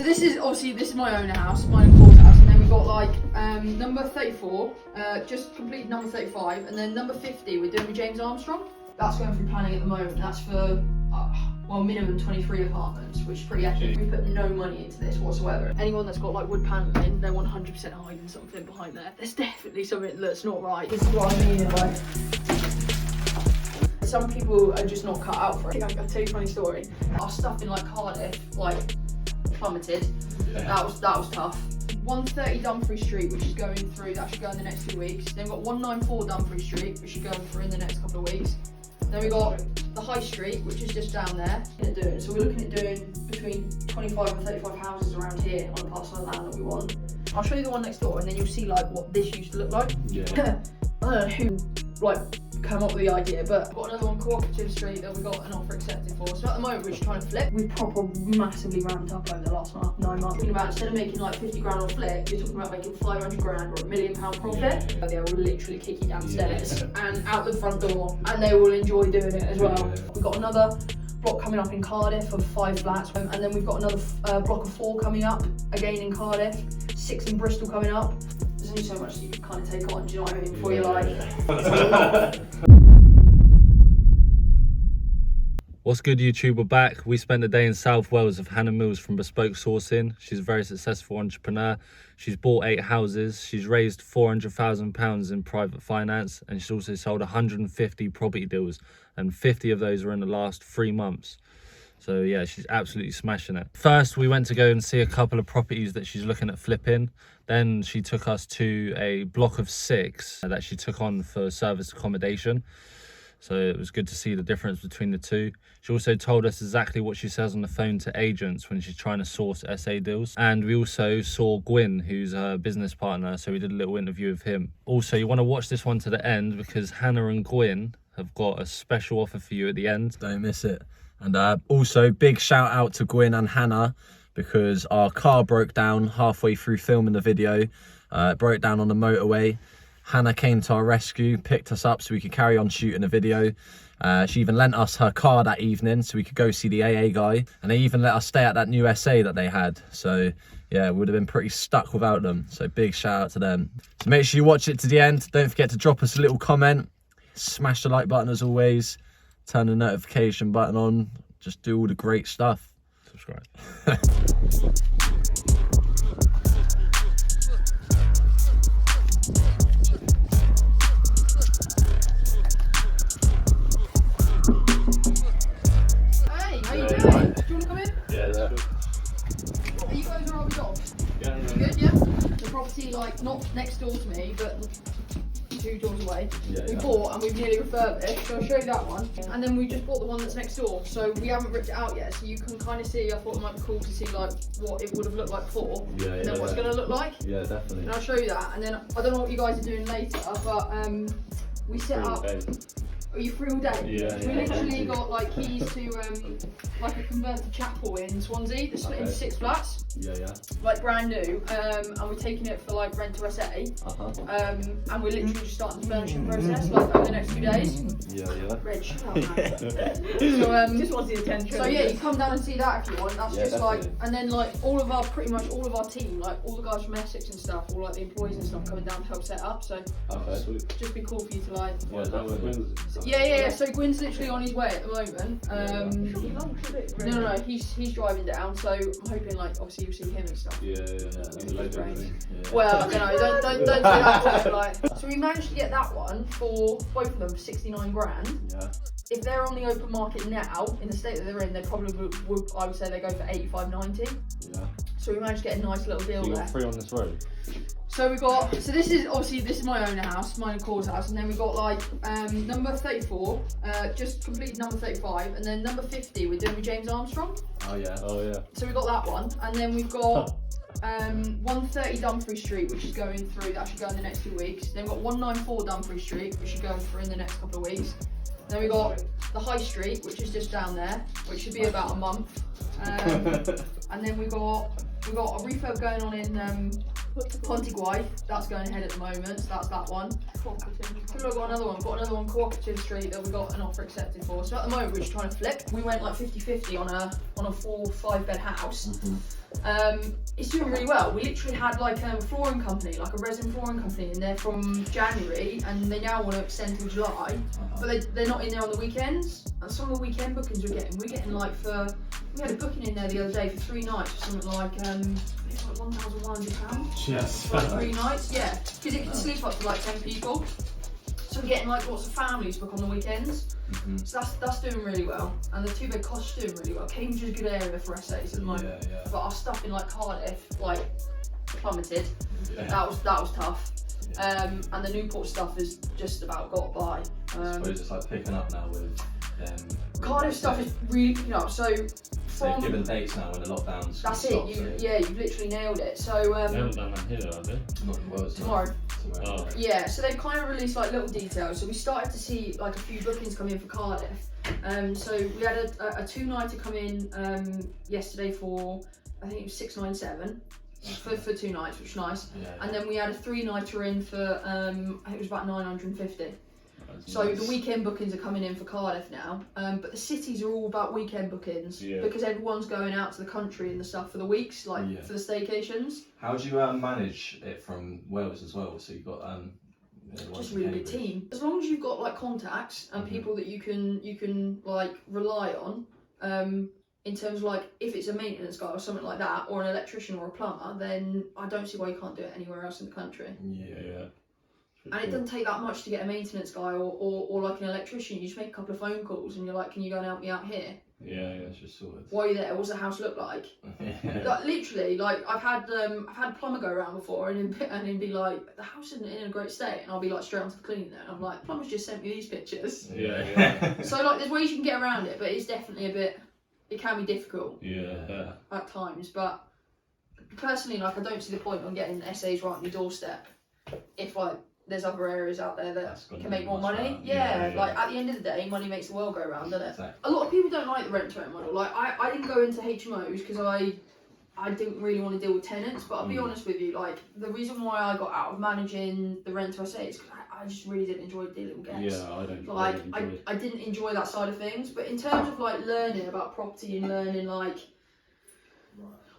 So this is my own house, mine and Paul's house, and then we've got like number 34, just completed number 35, and then number 50 we're doing with James Armstrong. That's going through planning at the moment. That's for well, minimum 23 apartments, which is pretty epic. We put no money into this whatsoever. Anyone that's got like wood paneling, they're 100% hiding something behind there. There's definitely something that's not right. This is what I mean. Like, some people are just not cut out for it. I'll tell you a funny story. Our stuff in like Cardiff, like plummeted. Yeah. That was tough. 130 Dumfries Street, which is going through. That should go in the next 2 weeks. Then we've got 194 Dumfries Street, which should go through in the next couple of weeks. Then we got the High Street, which is just down there. So we're looking at doing between 25 and 35 houses around here on a parcel of land that we want. I'll show you the one next door, and then you'll see like what this used to look like. Yeah. I don't know who like came up with the idea, but I've got another one, Cooperative Street, that we got an offer accepted for. So at the moment we're just trying to flip. We've probably massively ramped up over the last 9 months. Thinking about instead of making like 50 grand on flip, you're talking about making 500 grand or £1 million profit. Yeah. They will literally kick you downstairs and out the front door, and they will enjoy doing it as well. Yeah. We've got another block coming up in Cardiff of 5 flats, and then we've got another block of 4 coming up again in Cardiff, 6 in Bristol coming up. There's only so much you can kind of take on, do you know what I mean, before you're like... What's good, YouTube? We're back. We spent a day in South Wales with Hannah Mills from Bespoke Sourcing. She's a very successful entrepreneur. She's bought 8 houses. She's raised £400,000 in private finance, and she's also sold 150 property deals, and 50 of those were in the last 3 months. So yeah, she's absolutely smashing it. First, we went to go and see a couple of properties that she's looking at flipping. Then she took us to a block of 6 that she took on for service accommodation. So it was good to see the difference between the two. She also told us exactly what she says on the phone to agents when she's trying to source SA deals. And we also saw Gwyn, who's her business partner, so we did a little interview of him. Also, you want to watch this one to the end because Hannah and Gwyn have got a special offer for you at the end. Don't miss it. And also, big shout out to Gwyn and Hannah because our car broke down halfway through filming the video. It broke down on the motorway. Hannah came to our rescue, picked us up so we could carry on shooting a video. She even lent us her car that evening so we could go see the AA guy. And they even let us stay at that new SA that they had. So yeah, we would have been pretty stuck without them. So big shout out to them. So make sure you watch it to the end. Don't forget to drop us a little comment. Smash the like button as always. Turn the notification button on. Just do all the great stuff. Subscribe. Like not next door to me, but 2 doors away. We bought and we've nearly refurbished, so I'll show you that one. And then we just bought the one that's next door, so we haven't ripped it out yet, so you can kind of see. I thought it might be cool to see like what it would have looked like before, and then what's going to look like. Yeah, definitely. And I'll show you that, and then I don't know what you guys are doing later, but we set up. Are you free all day? Yeah. We literally got like keys to like a converted chapel in Swansea. They're split into 6 flats. Yeah. Like brand new, and we're taking it for like rent to SA. And we're literally just starting the furnishing process like over the next few days. Yeah. Reg, shut up, man. So just want the attention. So yeah, you come down and see that if you want. That's just definitely. Like, and then like pretty much all of our team, like all the guys from Essex and stuff, all like the employees and stuff coming down to help set up. So just be cool for you to like. Yeah. So Gwyn's literally on his way at the moment. No. He's driving down. So I'm hoping like obviously you'll see him and stuff. Yeah. Well, I don't know. Don't say that word, like. So we managed to get that one for both of them for 69 grand. Yeah. If they're on the open market now, in the state that they're in, they probably would I would say they go for 85, 90. Yeah. So we managed to get a nice little deal there. 3 on this road. So we got, this is my own house, mine and Paul's house, and then we've got like number 34, just completed number 35, and then number 50 we're doing with James Armstrong. Oh yeah. So we got that one, and then we've got 130 Dumfries Street, which is going through, that should go in the next 2 weeks. Then we've got 194 Dumfries Street, which should go through in the next couple of weeks. Then we got the High Street, which is just down there, which should be about a month. And then we got a refurb going on in Pontyguay, that's going ahead at the moment, so that's that one. We've got another one, Cooperative Street, that we got an offer accepted for. So at the moment we're just trying to flip. We went like 50-50 on a 4-5 bed house. It's doing really well. We literally had like a flooring company, like a resin flooring company in there from January, and they now want to extend till July, but they're not in there on the weekends. And some of the weekend bookings we're getting like we had a booking in there the other day for 3 nights for something like it's like £1,100. Yes. For 3 nights, yeah, because it can sleep up to like 10 people. So we're getting like lots of families book on the weekends. So that's doing really well, and the 2-bed cottage is doing really well. Cambridge is a good area for essays at the moment, but our stuff in like Cardiff like plummeted. That was tough. And the Newport stuff has just about got by. I suppose it's like picking up now with Cardiff stuff is really picking up. So they've given dates now when the lockdowns. That's it. You've literally nailed it. So They haven't done that here, have they? not well, tomorrow. Oh. Yeah, so they've kind of released like little details. So we started to see like a few bookings come in for Cardiff. So we had a 2-nighter come in yesterday for, I think it was 697 for 2 nights, which was nice. And then we had a 3-nighter in for I think it was about 950. So the weekend bookings are coming in for Cardiff now, but the cities are all about weekend bookings because everyone's going out to the country and the stuff for the weeks, like for the staycations. How do you manage it from Wales as well? So you've got just really good team. As long as you've got like contacts and people that you can like rely on, in terms of like if it's a maintenance guy or something like that, or an electrician or a plumber, then I don't see why you can't do it anywhere else in the country. And it doesn't take that much to get a maintenance guy or like an electrician. You just make a couple of phone calls and you're like, can you go and help me out here? It's just sorted. Why are you there? What's the house look like? Like literally, like I've had a plumber go around before and he'd be like, the house isn't in a great state, and I'll be like straight onto the cleaning there, and I'm like, plumber's just sent me these pictures. So like there's ways you can get around it, but it's definitely it can be difficult. At times, but personally, like I don't see the point on getting essays right on your doorstep if like there's other areas out there that can make more money. Like at the end of the day, money makes the world go round, doesn't it? Exactly. A lot of people don't like the rent-to-own model. Like I didn't go into HMOs because I didn't really want to deal with tenants, but I'll be honest with you, like the reason why I got out of managing the rent-to-SA is because I just really didn't enjoy dealing with guests. I don't. Like I didn't enjoy that side of things, but in terms of like learning about property and learning like,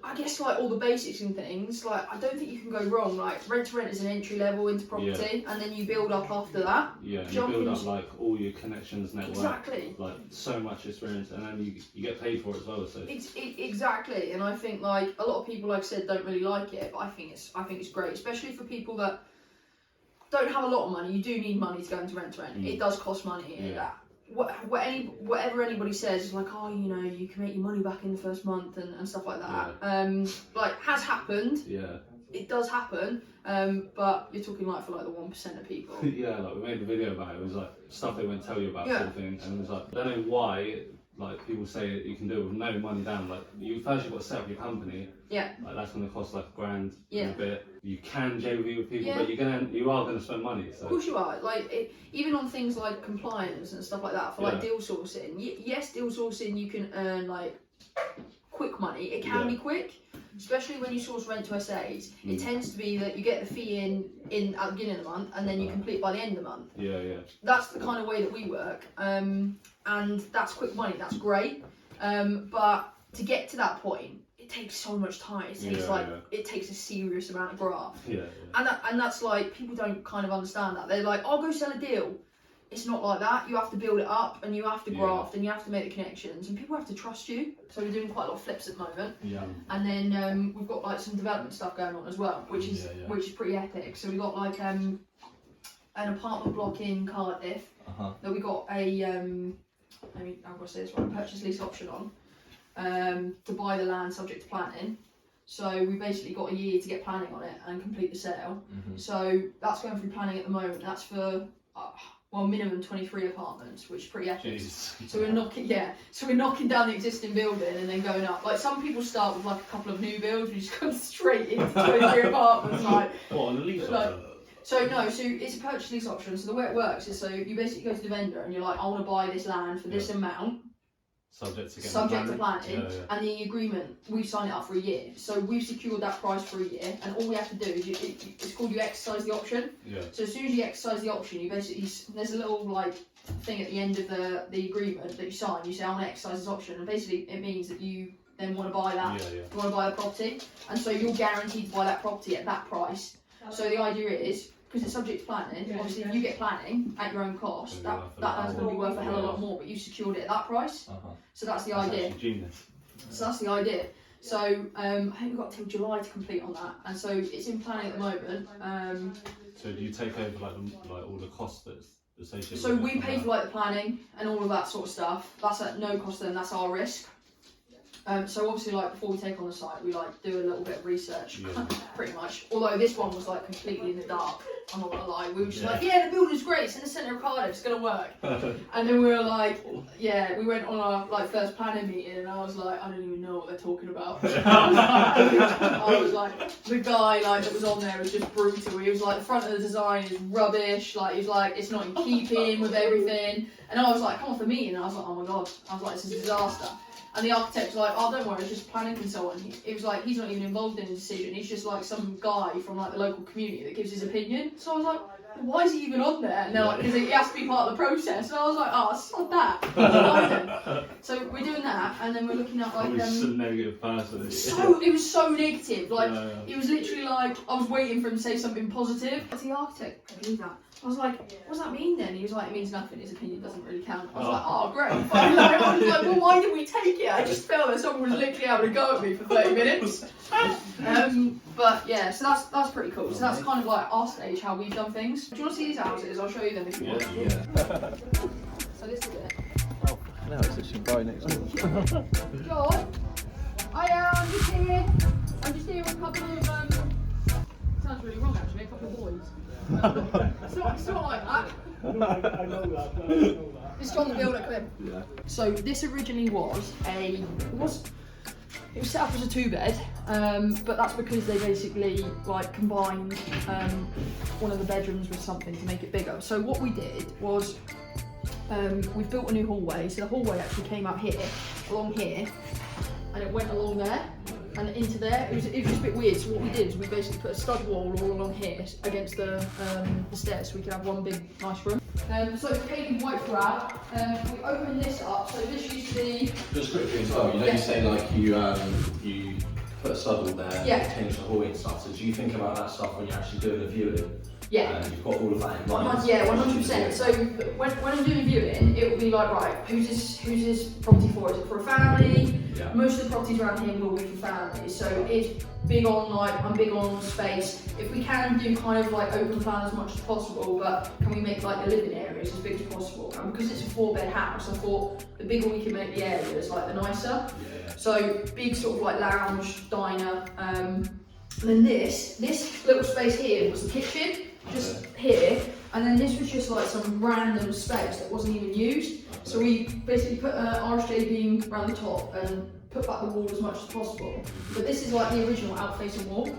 I guess like all the basics and things, like I don't think you can go wrong. Like rent to rent is an entry level into property, and then you build up after that. You build up like all your connections, network. Exactly. Like so much experience, and then you get paid for it as well. So exactly, and I think like a lot of people, like I said, don't really like it, but I think it's great, especially for people that don't have a lot of money. You do need money to go into rent to rent. It does cost money. Whatever anybody says is like, oh, you know, you can make your money back in the first month and stuff like that. Like has happened. It does happen. But you're talking like for like the 1% of people. like we made the video about it. It was like stuff they won't tell you about sort of thing, and it was like I don't know why. Like people say you can do it with no money down. Like you've got to set up your company. Like that's going to cost like $1,000 and a bit. You can JV with people, but you are going to spend money. So. Of course you are. Like even on things like compliance and stuff like that for like deal sourcing. Yes, deal sourcing you can earn like quick money. It can be quick, especially when you source rent to SAs. It tends to be that you get the fee in at the beginning of the month, and then you complete by the end of the month. That's the kind of way that we work. And that's quick money. That's great. But to get to that point, it takes so much time. It takes it takes a serious amount of graft. And that's like people don't kind of understand that. They're like, I'll go sell a deal. It's not like that. You have to build it up, and you have to graft, and you have to make the connections, and people have to trust you. So we're doing quite a lot of flips at the moment. And then we've got like some development stuff going on as well, which is pretty epic. So we got like an apartment block in Cardiff that we got I've got to say this one, purchase lease option on to buy the land subject to planning. So we basically got a year to get planning on it and complete the sale. So that's going through planning at the moment. That's for minimum 23 apartments, which is pretty epic. So we're knocking down the existing building and then going up. Like some people start with like a couple of new builds, we just go straight into 23 apartments. Like what, on the lease option? So it's a purchase lease option. So the way it works is, so you basically go to the vendor and you're like, I want to buy this land for this amount. Subject to planning, and the agreement, we sign it up for a year. So we've secured that price for a year, and all we have to do is, it's called you exercise the option. Yeah. So as soon as you exercise the option, you basically, there's a little like thing at the end of the agreement that you sign. You say, I want to exercise this option, and basically it means that you then want to buy that, you want to buy the property, and so you're guaranteed to buy that property at that price. So the idea is, because it's subject to planning, obviously if you get planning at your own cost, that's going to be worth a hell of a lot more, but you secured it at that price. So that's the idea. Genius. So that's the idea. So I think we've got till July to complete on that, and so it's in planning at the moment. So do you take over like all the costs that's associated? So we pay for like the planning and all of that sort of stuff. That's at no cost to them. That's our risk. So obviously, like before we take on the site, we like do a little bit of research, pretty much. Although this one was like completely in the dark. I'm not gonna lie. We were just like, yeah, the building's great. It's in the centre of Cardiff. It's gonna work. And then we were like, yeah, we went on our like first planning meeting, and I was like, I don't even know what they're talking about. I was like, the guy like that was on there was just brutal. He was like, the front of the design is rubbish. Like he was like, it's not in keeping with everything. And I was like, come off the meeting, and I was like, oh my god. I was like, this is a disaster. And the architect was like, oh, don't worry, it's just a planning consultant. It was like, he's not even involved in the decision. He's just like some guy from like the local community that gives his opinion. So I was like, why is he even on there? And they're like, because he has to be part of the process. And I was like, oh, sod that. So we're doing that, and then we're looking at like such a negative person. It was so negative. Like it was literally like I was waiting for him to say something positive. As the architect, I believe that. I was like, what does that mean then? He was like, it means nothing. His opinion doesn't really count. I was like, oh great. I was like, well, why did we take it? I just felt that someone was literally having a go at me for 30 minutes. But yeah, so that's pretty cool. So that's kind of like our stage, how we've done things. Do you want to see these houses? I'll show you them if you want. So this is it. Oh, now it's actually right next door. John, I'm just here. I'm just here with a couple of sounds really wrong actually. A couple of boys. It's not like that. I know that. It's John the Builder clip. Yeah. So this originally was it was set up as a 2-bed, but that's because they basically like combined one of the bedrooms with something to make it bigger. So what we did was we built a new hallway. So the hallway actually came out here, along here, and it went along there and into there. It was just a bit weird. So what we did is we basically put a stud wall all along here against the stairs, so we could have one big nice room. So taking white throughout, we opened this up. So this used to be. Just quickly as well, you know, you say like you put a stud wall there, change the hallway and stuff. So do you think about that stuff when you're actually doing a viewing? Yeah. You've got all of that in mind. Yeah, 100%. So when I'm doing a viewing, it will be like, right, who's this property for? Is it for a family? Yeah. Most of the properties around here will be for families. So it's big on I'm big on space. If we can do kind of like open plan as much as possible, but can we make like the living areas as big as possible? And because it's a 4-bed house, I thought the bigger we can make the areas, like the nicer. Yeah. So big sort of like lounge, diner. And then this little space here was the kitchen. Just here, and then this was just like some random space that wasn't even used. So we basically put an RSJ beam around the top and put back the wall as much as possible. But this is like the original out-facing wall.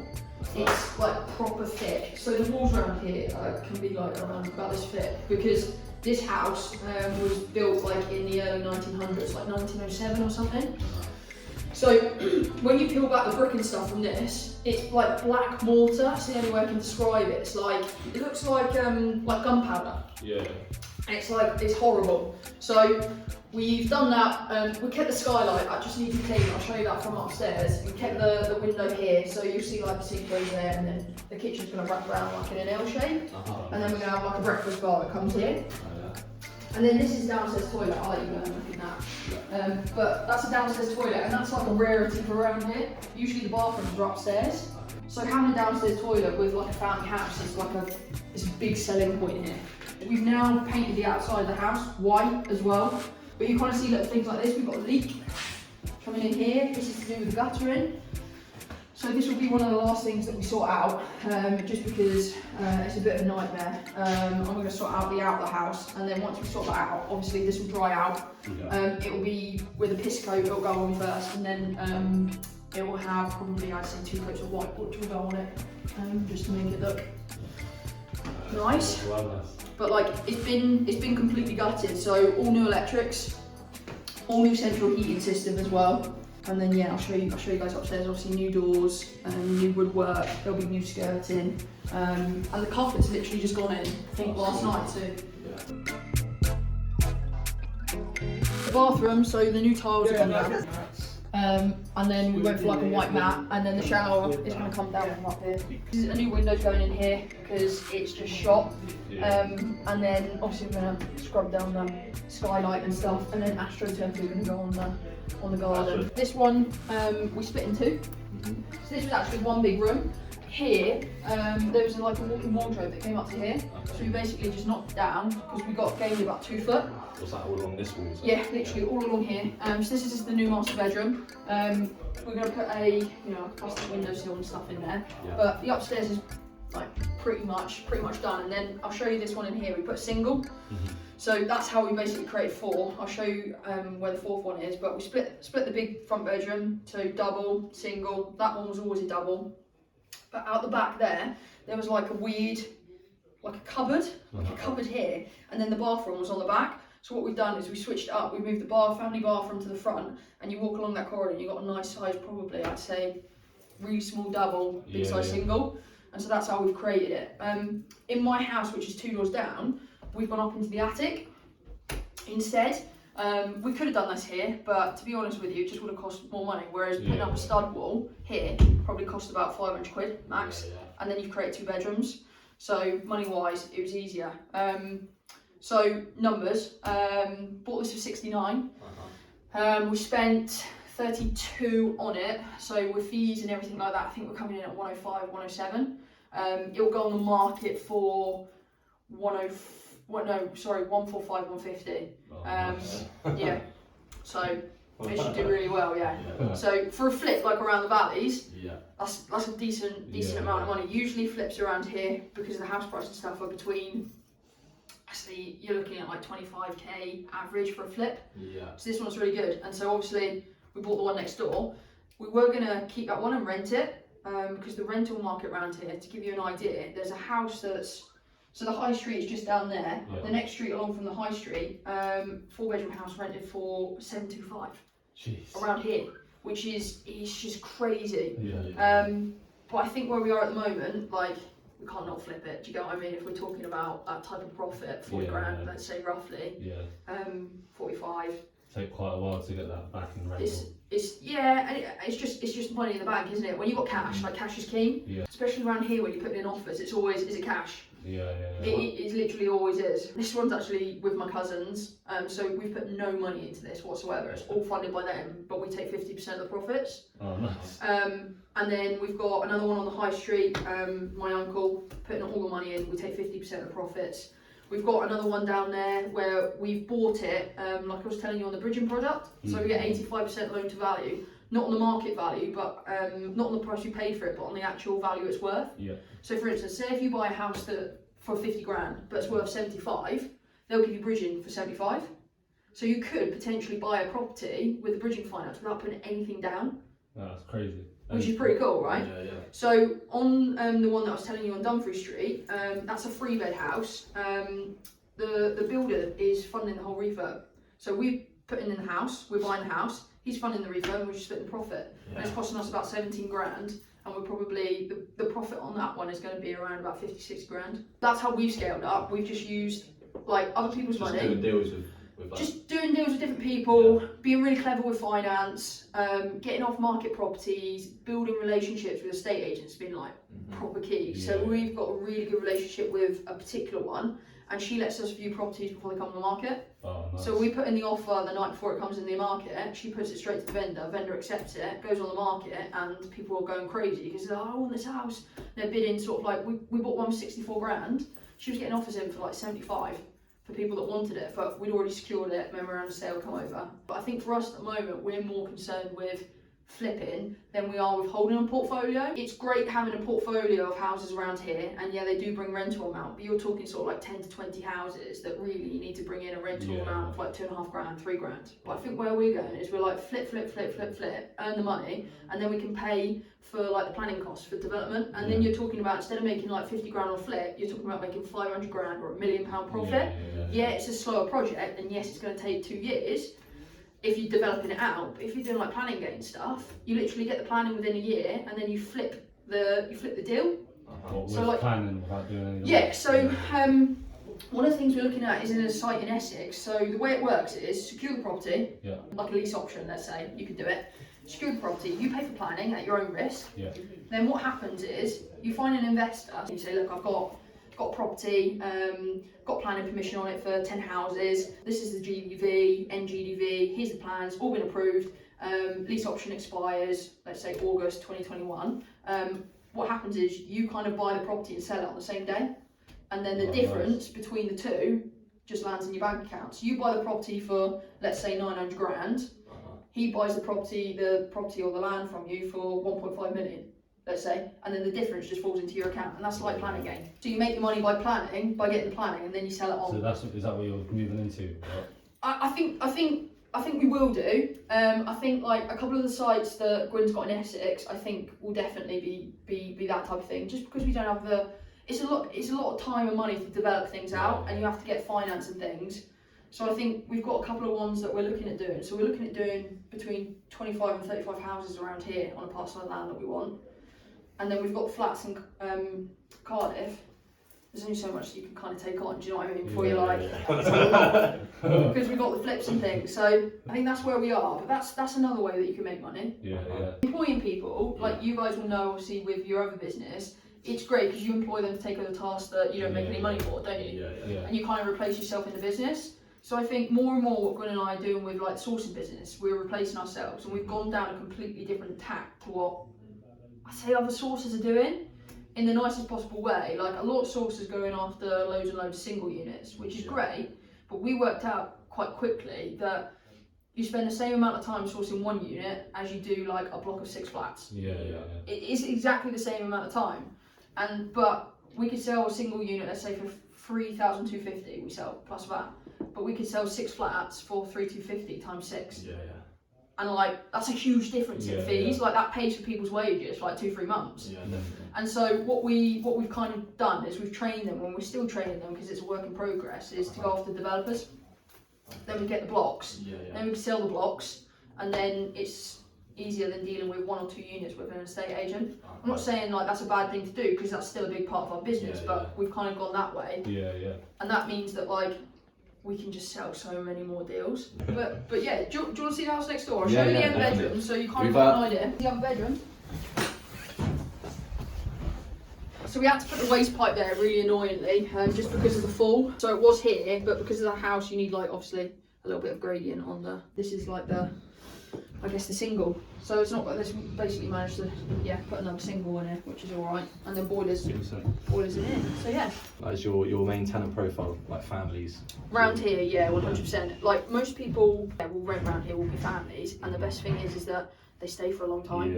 It's like proper thick. So the walls around here can be like around about this thick, because this house was built like in the early 1900s, like 1907 or something. So when you peel back the brick and stuff from this, it's like black mortar. That's the only way I can describe it. It's like, it looks like gunpowder. Yeah. And it's horrible. So we've done that. We kept the skylight. I just need to clean. I'll show you that from upstairs. We kept the window here, so you'll see like a sink goes there, and then the kitchen's gonna wrap around like in an L shape. And then we're gonna have like a breakfast bar that comes here. And then this is downstairs toilet. I'll let you go and look at that. But that's a downstairs toilet, and that's like a rarity for around here. Usually the bathrooms are upstairs. So having a downstairs toilet with like a family house is like it's a big selling point here. We've now painted the outside of the house white as well. But you kind of see little things like this. We've got a leak coming in here. This is to do with the guttering. So this will be one of the last things that we sort out, just because it's a bit of a nightmare. I'm going to sort out the house, and then once we sort that out, obviously this will dry out. It will be with a piss coat, it'll go on first, and then it will have probably, I'd say, 2 coats of white which will go on it, just to make it look nice. But like it's been completely gutted, so all new electrics. All new central heating system as well. And then yeah, I'll show you guys upstairs. Obviously new doors, new woodwork. There'll be new skirting, and the carpet's literally just gone in. I think last night too. The bathroom, so the new tiles have gone down. And then we went for like a white mat, and then the shower is going to come down from up here. There's a new window's going in here because it's just shot. And then obviously we're going to scrub down the skylight and stuff, and then AstroTurf is going to go on the garden. This one we split in two. So this was actually one big room. Here, there was like a walk-in wardrobe that came up to here. So we basically just knocked it down because we gave it about 2 foot. Was that all along this wall? Yeah, literally all along here. So this is just the new master bedroom. We're going to put a plastic windowsill and stuff in there. Yeah. But the upstairs is like pretty much done. And then I'll show you this one in here. We put a single. So that's how we basically created 4. I'll show you where the 4th one is. But we split the big front bedroom to double, single. That one was always a double. But out the back there was like a weird, like a cupboard here, and then the bathroom was on the back. So what we've done is we switched it up. We moved the family bathroom to the front, and you walk along that corridor and you've got a nice size, probably I'd say, really small double, big size single. And so that's how we've created it. In my house, which is 2 doors down, we've gone up into the attic instead. We could have done this here, but to be honest with you, it just would have cost more money. Whereas putting up a stud wall here probably cost about 500 quid max, and then you've created 2 bedrooms. So money wise, it was easier. So numbers, bought this for 69. We spent 32 on it. So with fees and everything like that, I think we're coming in at 105, 107. It'll go on the market for 145, 150. Yeah, so it should do really well, yeah. So for a flip like around the valleys, that's a decent amount of money. Usually flips around here, because the house price and stuff are between, actually you're looking at like 25k average for a flip. So this one's really good. And so obviously we bought the one next door. We were going to keep that one and rent it, because the rental market around here, to give you an idea, there's a house that's, so the high street is just down there. The next street along from the high street, 4-bedroom house rented for 725. Jeez. Around here, which is just crazy. But I think where we are at the moment, like, we can't not flip it. Do you get what I mean? If we're talking about that type of profit, 40 grand, let's say roughly. 45. Take quite a while to get that back in rental. It's just money in the bank, isn't it? When you've got cash, like cash is king. Especially around here when you're putting in offers, it's always, is it cash? It literally always is. This one's actually with my cousins, so we've put no money into this whatsoever. It's all funded by them, but we take 50% of the profits. Oh, nice. And then we've got another one on the high street, my uncle putting all the money in, we take 50% of the profits. We've got another one down there where we've bought it, like I was telling you on the bridging product, so we get 85% loan to value. Not on the market value, but not on the price you paid for it, but on the actual value it's worth. So for instance, say if you buy a house for 50 grand, but it's worth 75, they'll give you bridging for 75. So you could potentially buy a property with the bridging finance without putting anything down. That's crazy. Which is pretty cool, right? So on the one that I was telling you on Dumfries Street, that's a 3-bed house. The builder is funding the whole refurb. So we're putting in the house, we're buying the house, he's funding the refurb, and we're just splitting the profit. And it's costing us about 17 grand. And we're probably, the profit on that one is going to be around about 50, 60 grand. That's how we've scaled up. We've just used like other people's money. Doing deals with just doing deals with different people, being really clever with finance, getting off market properties, building relationships with estate agents, been like proper key. So we've got a really good relationship with a particular one, and she lets us view properties before they come on the market. Oh, nice. So we put in the offer the night before it comes in the market, she puts it straight to the vendor accepts it, goes on the market, and people are going crazy because they're like, I want this house. They're bidding sort of like, we bought one for 64 grand, she was getting offers in for like 75 for people that wanted it, but we'd already secured it, memorandum of sale come over. But I think for us at the moment, we're more concerned with flipping than we are with holding a portfolio. It's great having a portfolio of houses around here, and yeah, they do bring rental amount, but you're talking sort of like 10 to 20 houses that really you need to bring in a rental amount of like 2.5 grand, 3 grand. But I think where we're going is we're like flip, earn the money, and then we can pay for like the planning costs for development. And then you're talking about, instead of making like 50 grand on a flip, you're talking about making 500 grand or £1 million profit. Yeah, it's a slower project, and yes, it's going to take 2 years. if you're developing it out. But if you're doing like planning gain stuff, you literally get the planning within a year, and then you flip the deal. So like planning without doing anything. Yeah. So one of the things we're looking at is in a site in Essex. So the way it works is secure the property, like a lease option. Let's say you could do it. Secure the property. You pay for planning at your own risk. Yeah. Then what happens is you find an investor. You say, look, I've got a property, got planning permission on it for 10 houses. This is the GDV, NGDV. Here's the plans, all been approved. Lease option expires, let's say August 2021. What happens is you kind of buy the property and sell it on the same day, and then the difference between the two just lands in your bank account. So you buy the property for, let's say, 900 grand. He buys the property or the land from you for 1.5 million, let's say, and then the difference just falls into your account, and that's like planning gain. So you make the money by planning, by getting the planning, and then you sell it on. So is that what you're moving into? Right? I think we will do. I think like a couple of the sites that Gwyn's got in Essex, I think will definitely be that type of thing. Just because we don't have it's a lot of time and money to develop things out, and you have to get finance and things. So I think we've got a couple of ones that we're looking at doing. So we're looking at doing between 25 and 35 houses around here on a parcel of land that we want. And then we've got flats in Cardiff. There's only so much you can kind of take on, do you know what I mean, before you're like, because we've got the flips and things. So I think that's where we are, but that's another way that you can make money. Employing people, like you guys will know, obviously, with your other business, it's great because you employ them to take other tasks that you don't make any money for, don't you? And you kind of replace yourself in the business. So I think more and more what Gwyn and I are doing with like the sourcing business, we're replacing ourselves, and we've gone down a completely different tack to what I say other sources are doing, in the nicest possible way. Like a lot of sources going after loads and loads of single units, which is great, but we worked out quite quickly that you spend the same amount of time sourcing one unit as you do like a block of 6 flats. It is exactly the same amount of time, but we could sell a single unit, let's say for 3,250 we sell plus VAT, but we could sell 6 flats for 3,250 times 6. And like that's a huge difference in fees. Like that pays for people's wages for like 2-3 months. And so what we've kind of done is we've trained them, and we're still training them because it's a work in progress, is to go after developers. Then we get the blocks. Then we sell the blocks, and then it's easier than dealing with 1 or 2 units with an estate agent. I'm not saying like that's a bad thing to do, because that's still a big part of our business, but we've kind of gone that way. And that means that like we can just sell so many more deals. But yeah, do you want to see the house next door? I'll show you the end bedroom, so you kind of got an idea. The other bedroom. So we had to put the waste pipe there really annoyingly, just because of the fall. So it was here, but because of the house, you need like obviously a little bit of gradient on the. This is like the, I guess the single. So it's not like this. Basically managed to put another single in it, which is all right. And then boilers in here. So yeah. That's your main tenant profile, like families. Round here, 100%. Like most people will rent round here will be families, and the best thing is that they stay for a long time.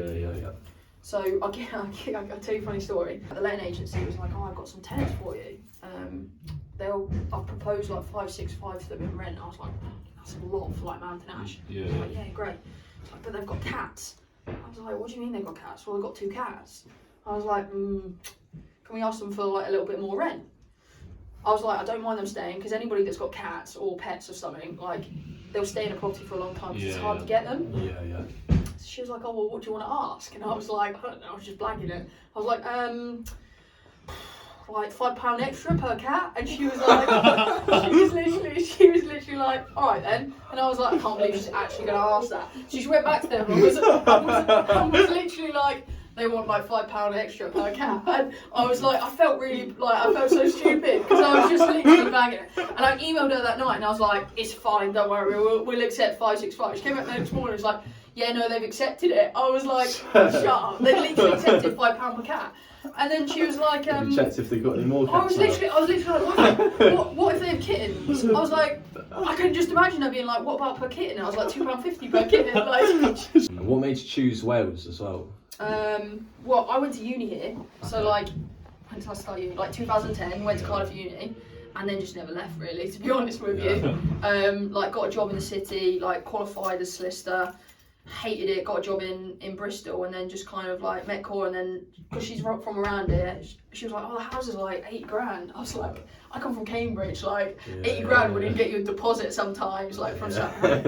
So I'll tell you a funny story. The letting agency was like, "Oh, I've got some tenants for you. I've proposed like 565 for them in rent." I was like, "That's a lot for like Mountain Ash." I was like, "Yeah, great." It's like, "But they've got cats." I was like, "What do you mean they've got cats?" "Well, they've got 2 cats." I was like, "Can we ask them for like a little bit more rent?" I was like, "I don't mind them staying, because anybody that's got cats or pets or something, like they'll stay in a property for a long time because it's hard to get them." So she was like, "Oh, well, what do you want to ask?" And I was like, "I don't know," I was just blagging it. I was like, like £5 extra per cat. And she was like, she was literally like, "All right then." And I was like, I can't believe she's actually going to ask that. So she went back to them and was literally like, they want like £5 extra per cat. And I was like, I felt so stupid, because I was just literally bagging it. And I emailed her that night and I was like, "It's fine, don't worry, we'll accept 565. She came back the next morning and was like, "Yeah, no, they've accepted it." I was like, "Shut up." They literally accepted £5 per cat. And then she was like, you checked if they got any more cats. I was literally like, what if they have kittens? I was like, I can just imagine her being like, "What about per kitten?" I was like, £2.50 per kitten. Like, what made you choose Wales as well? Well, I went to uni here, so like, when did I start uni? Like 2010, went to Cardiff uni, and then just never left really, to be honest with you. Like got a job in the city, like qualified as solicitor, hated it, got a job in Bristol, and then just kind of like met Cora, and then because she's from around here, she was like, oh, the house is like 8 grand. I was like, I come from Cambridge, like 80 grand wouldn't get you a deposit sometimes, like from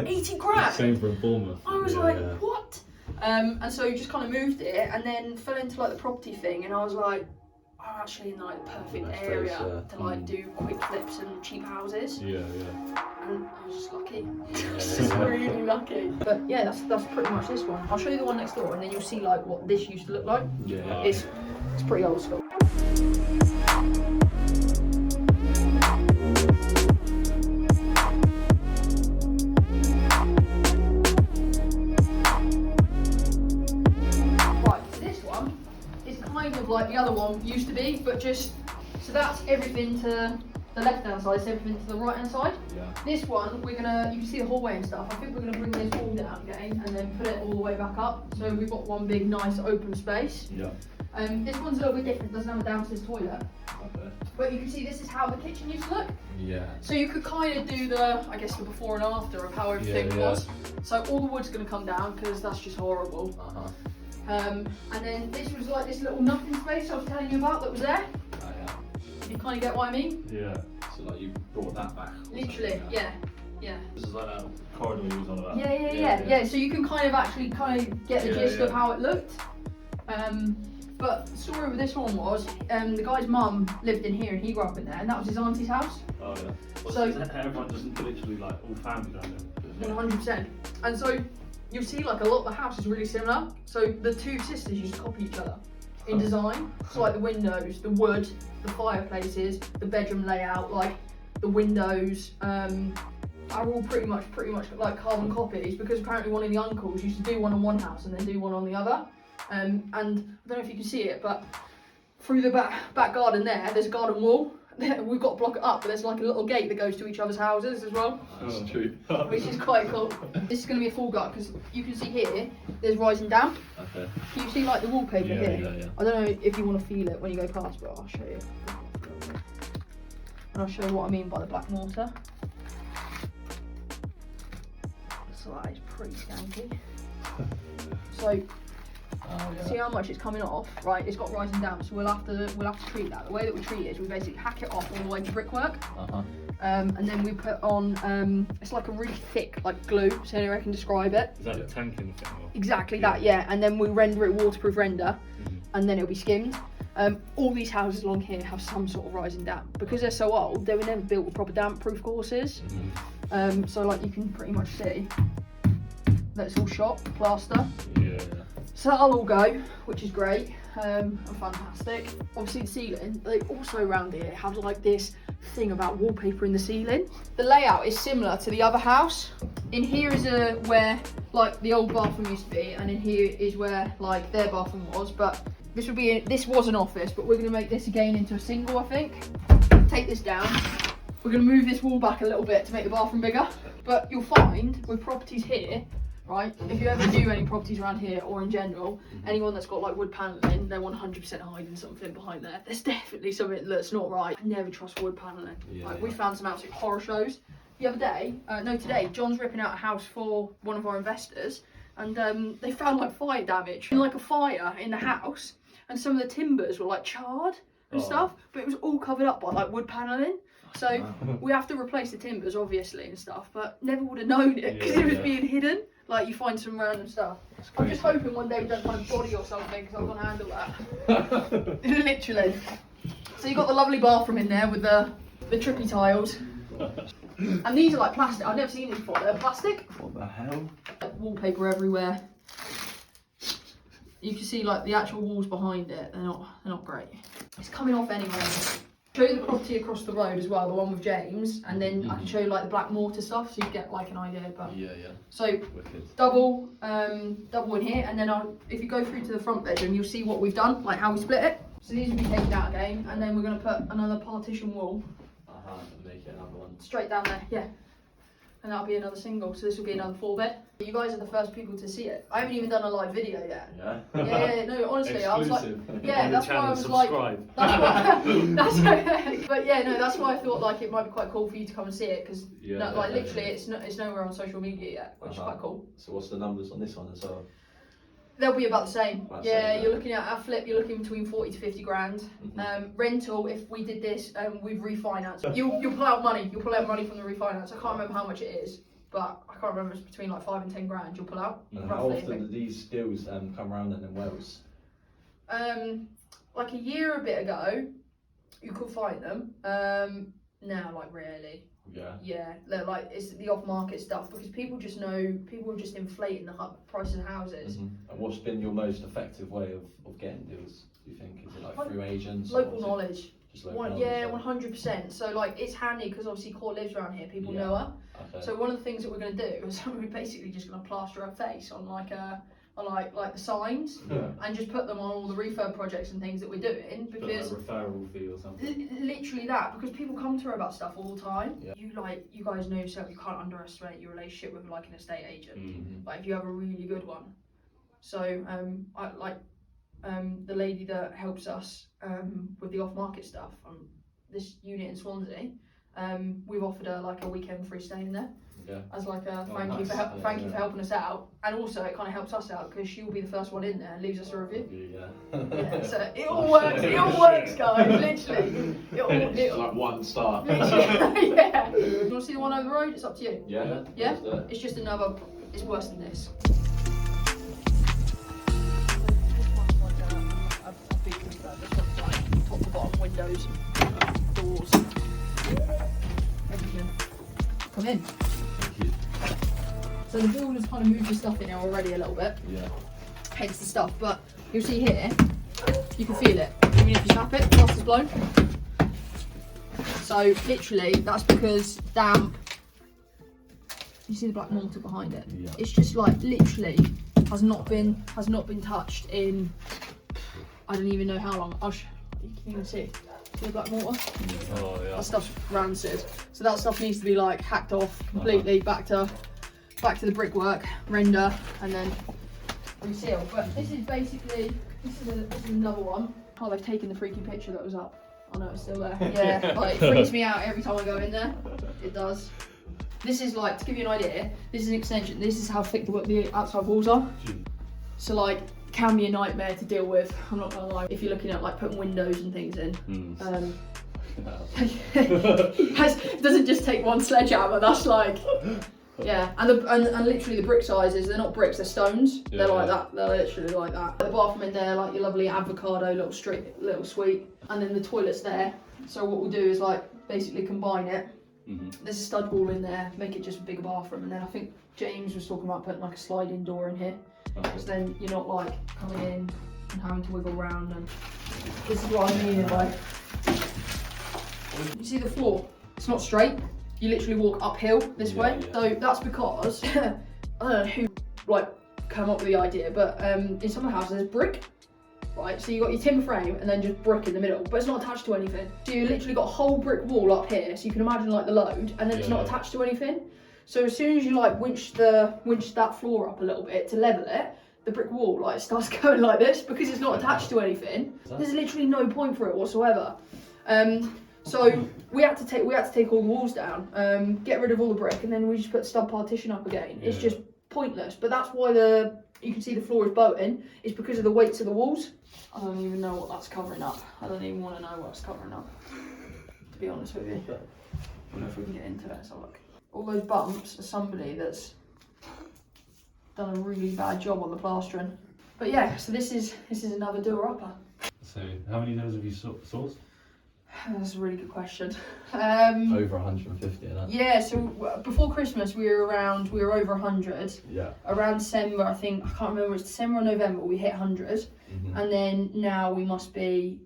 80 grand. Same from Bournemouth. I was like, what? And so just kind of moved it, and then fell into like the property thing, and I was like, I'm actually in like the perfect area to like do quick flips and cheap houses. Yeah. And I was just lucky. Just really lucky. But yeah, that's pretty much this one. I'll show you the one next door, and then you'll see like what this used to look like. Yeah. It's pretty old school. Kind of like the other one used to be, but just so that's everything to the left hand side, so everything to the right hand side. Yeah. This one you can see the hallway and stuff. I think we're gonna bring this all down again and then put it all the way back up. So we've got one big nice open space. Yeah. This one's a little bit different, doesn't have a downstairs toilet. Okay. But you can see this is how the kitchen used to look. Yeah. So you could kind of do the before and after of how everything was. So all the wood's gonna come down because that's just horrible. And then this was like this little nothing space I was telling you about that was there. Oh, yeah. You kind of get what I mean? Yeah. So like you brought that back. Literally, yeah. This is like that corridor you was on about. Yeah. So you can kind of get the gist of how it looked. But the story with this one was the guy's mum lived in here and he grew up in there, and that was his auntie's house. Oh yeah. Well, So everyone doesn't literally like all family down there. 100%. And so you'll see like a lot of the house is really similar. So the two sisters used to copy each other in design. So like the windows, the wood, the fireplaces, the bedroom layout, like the windows, are all pretty much like carbon copies, because apparently one of the uncles used to do one on one house and then do one on the other. And I don't know if you can see it, but through the back garden there's a garden wall. We've got to block it up, but there's like a little gate that goes to each other's houses as well. That's true. Which is quite cool. This is going to be a full gut because you can see here, there's rising down. Okay. Can you see like the wallpaper here? Yeah. I don't know if you want to feel it when you go past, but I'll show you. And I'll show you what I mean by the black mortar. So that is pretty skanky. So see how much it's coming off, right? It's got rising down, so we'll have to treat that. The way that we treat it is we basically hack it off all the way to brickwork. And then we put on it's like a really thick like glue, so anyone can describe it. Is that the tanking thing? Or? Exactly that, yeah. And then we render it waterproof render, and then it'll be skimmed. All these houses along here have some sort of rising damp because they're so old. They were never built with proper damp-proof courses. So like you can pretty much see that it's all shot plaster. Yeah. So that'll all go, which is great and fantastic. Obviously the ceiling, they also around here have like this thing about wallpaper in the ceiling. The layout is similar to the other house. In here is where like the old bathroom used to be, and in here is where like their bathroom was, but this was an office, but we're gonna make this again into a single, I think. Take this down. We're gonna move this wall back a little bit to make the bathroom bigger. But you'll find with properties here, right, if you ever do any properties around here or in general, anyone that's got like wood panelling, they're 100% hiding something behind there. There's definitely something that's not right. I never trust wood panelling. We found some absolute horror shows. The other day, today, John's ripping out a house for one of our investors, and they found like fire damage and like a fire in the house, and some of the timbers were like charred and stuff, but it was all covered up by like wood panelling. So we have to replace the timbers obviously and stuff, but never would have known it because it was being hidden. Like you find some random stuff. I'm just hoping one day we don't find a body or something because I can't handle that. Literally. So you've got the lovely bathroom in there with the trippy tiles. And these are like plastic. I've never seen these before. They're plastic. What the hell? Wallpaper everywhere. You can see like the actual walls behind it. They're not great. It's coming off anyway. Show you the property across the road as well, the one with James, and then I can show you like the black mortar stuff so you get like an idea. But so Wicked. double in here, and then if you go through to the front bedroom, you'll see what we've done, like how we split it. So these will be taken out again, and then we're going to put another partition wall Make it another one. straight down there, yeah. and that'll be another single. So this will be another 4-bed. You guys are the first people to see it. I haven't even done a live video yet. Yeah. Yeah, no, honestly, I was like, yeah, On the that's why I channel, was subscribe. like, that's why, that's but yeah, no, that's why I thought like it might be quite cool for you to come and see it because like literally it's nowhere on social media yet, which is quite cool. So what's the numbers on this one as well? They'll be about the same. About the Yeah, same, you're looking at a flip. You're looking between 40 to 50 grand. Rental, if we did this, we've refinanced. You'll pull out money. You'll pull out money from the refinance. I can't remember how much it is, but I can't remember. It's between like 5 and 10 grand. You'll pull out. And roughly, how I often think. do these deals come around in Wales? Like a year a bit ago, you could find them. Now, like rarely. Yeah. Yeah, they're like it's the off-market stuff because people just know people are just inflating the price of houses. And what's been your most effective way of getting deals? Do you think is it like through agents? Local knowledge. Just local knowledge. Yeah, 100%. So like it's handy because obviously Core lives around here. People know her. Okay. So one of the things that we're going to do is we're basically just going to plaster her face on like the signs and just put them on all the refurb projects and things that we're doing because like referral fee or something. literally that because people come to her about stuff all the time. Yeah. You guys know yourself. You can't underestimate your relationship with like an estate agent. Like if you have a really good one. So I like the lady that helps us with the off-market stuff on this unit in Swansea. We've offered her like a weekend free stay in there. Yeah. As like a thank nice. you for helping us out, and also it kind of helps us out because she'll be the first one in there and leaves us a review. Yeah, so it all works. It all works, guys. Literally, It's like 1 star. yeah. You want to see the one over the road? It's up to you. Yeah. Yeah. Let's do it. It's just another. It's worse than this. Top to bottom windows, doors, everything. Come in. So the builder's kind of moved the stuff in here already a little bit. Yeah. Hence the stuff, but you'll see here, you can feel it. Even if you snap it, the dust is blown. So literally, that's because damp. You see the black mortar behind it. Yeah. It's just like literally has not been touched in. I don't even know how long. You can even see the black mortar. Oh yeah. That stuff's rancid. So that stuff needs to be like hacked off completely, back to the brickwork, render, and then reseal. But this is basically this is another one. Oh, they've taken the freaky picture that was up. Oh no, it's still there. Yeah, like, it freaks me out every time I go in there. It does. This is like, to give you an idea, this is an extension. This is how thick the outside walls are. So like, can be a nightmare to deal with. I'm not gonna lie. If you're looking at like putting windows and things in, doesn't just take one sledgehammer. That's like, yeah. And literally the brick sizes, they're not bricks, they're stones. Yeah, they're like that. They're literally like that. The bathroom in there, like your lovely avocado little suite, and then the toilet's there. So what we'll do is like basically combine it. There's a stud wall in there, make it just a bigger bathroom, and then I think James was talking about putting like a sliding door in here. Because then you're not like coming in and having to wiggle around, and this is what I mean by. You see the floor? It's not straight. You literally walk uphill this way. Yeah. So that's because I don't know who like came up with the idea, but in some houses there's brick, right? So you got your timber frame and then just brick in the middle, but it's not attached to anything. So you literally got a whole brick wall up here, so you can imagine like the load, and then it's not attached to anything. So as soon as you like winch that floor up a little bit to level it, the brick wall like starts going like this because it's not attached to anything. There's literally no point for it whatsoever. So we had to take all the walls down, get rid of all the brick, and then we just put stud partition up again. It's just pointless. But that's why you can see the floor is bowing. It's because of the weights of the walls. I don't even know what that's covering up. I don't even want to know what's covering up, to be honest with you. I don't know if we can get into it. So look. All those bumps are somebody that's done a really bad job on the plastering. But yeah, so this is another doer upper. So how many doors have you sourced? That's a really good question. Over 150 and that. Yeah, so before Christmas we were over 100. Yeah. Around December, I think, I can't remember, it's December or November, we hit 100. And then now we must be